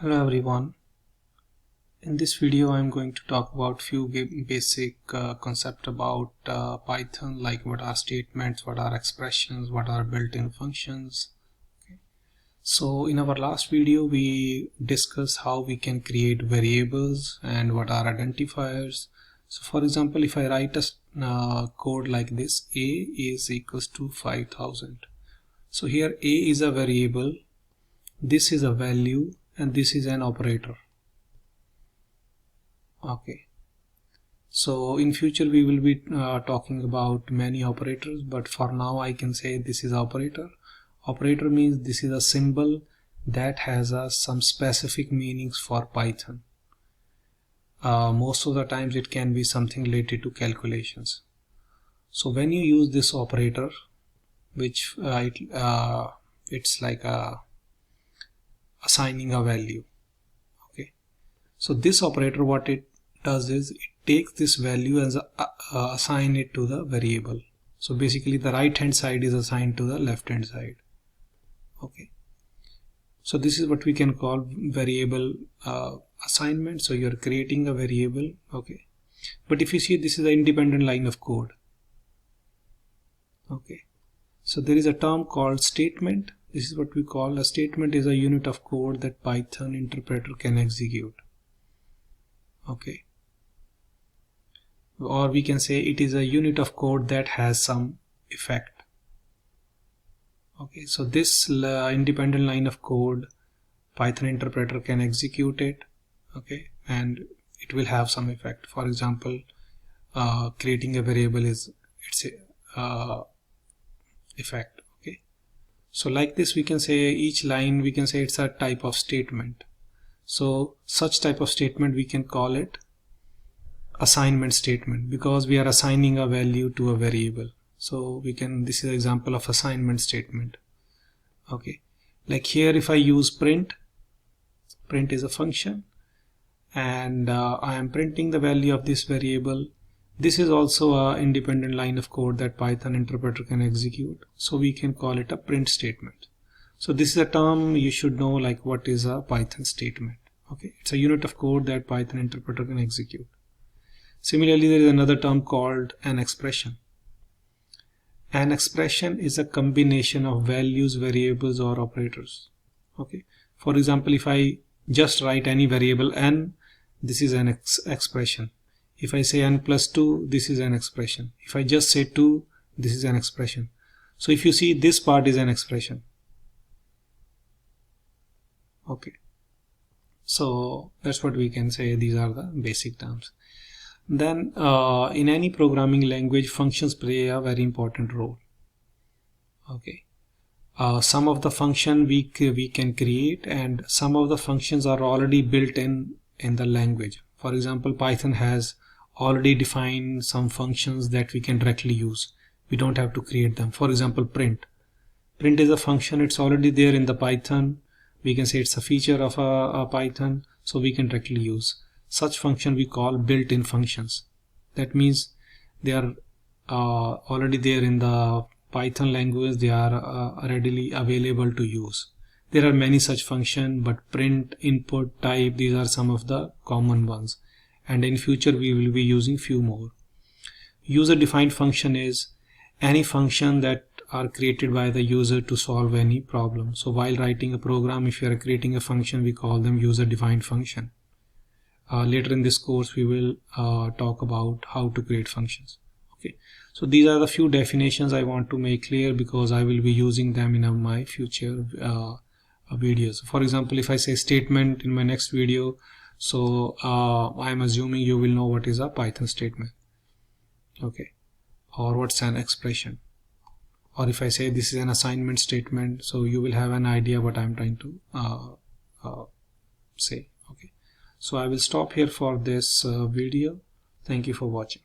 Hello everyone. In this video I'm going to talk about few basic concept about Python, like what are statements, what are expressions, what are built-in functions. Okay. So in our last video we discussed how we can create variables and what are identifiers. So for example, if I write a code like this, a is equals to 5000. So here a is a variable, this is a value, and this is an operator. Okay, so in future we will be talking about many operators, but for now I can say this is operator. Operator means this is a symbol that has some specific meanings for Python. Most of the times it can be something related to calculations. So when you use this operator, which it's like assigning a value. Okay, so this operator, what it does is it takes this value and assign it to the variable. So basically the right hand side is assigned to the left hand side. Okay, so this is what we can call variable assignment. So you're creating a variable. Okay, but if you see, this is an independent line of code. Okay, so there is a term called statement. This is what we call a statement, is a unit of code that Python interpreter can execute. Okay, or we can say it is a unit of code that has some effect. Okay, so this independent line of code, Python interpreter can execute it. Okay, and it will have some effect. For example, creating a variable is its effect. Okay, so like this we can say each line, we can say it's a type of statement. So such type of statement we can call it assignment statement, because we are assigning a value to a variable. So we can, this is an example of assignment statement. Okay, like here if I use print is a function, and I am printing the value of this variable. This is also an independent line of code that Python interpreter can execute. So we can call it a print statement. So this is a term you should know, like what is a Python statement. Okay, it's a unit of code that Python interpreter can execute. Similarly, there is another term called an expression. An expression is a combination of values, variables, or operators. Okay, for example, if I just write any variable n, this is an expression. If I say n plus 2, this is an expression. If I just say 2, this is an expression. So if you see, this part is an expression. Okay, so that's what we can say. These are the basic terms. Then in any programming language, functions play a very important role. Okay, some of the function we can create, and some of the functions are already built in the language. For example, Python has already defined some functions that we can directly use. We don't have to create them. For example, print is a function, it's already there in the Python. We can say it's a feature of a Python, so we can directly use. Such function we call built-in functions. That means they are already there in the Python language. They are readily available to use. There are many such functions, but print, input, type, these are some of the common ones. And in future we will be using few more. User-defined function is any function that are created by the user to solve any problem. So while writing a program, if you are creating a function, we call them user-defined function. Later in this course we will talk about how to create functions. Okay, so these are the few definitions I want to make clear, because I will be using them in my future videos. For example, if I say statement in my next video, so I am assuming you will know what is a Python statement. Okay, or what's an expression. Or if I say this is an assignment statement, so you will have an idea what I'm trying to say. Okay, so I will stop here for this video. Thank you for watching.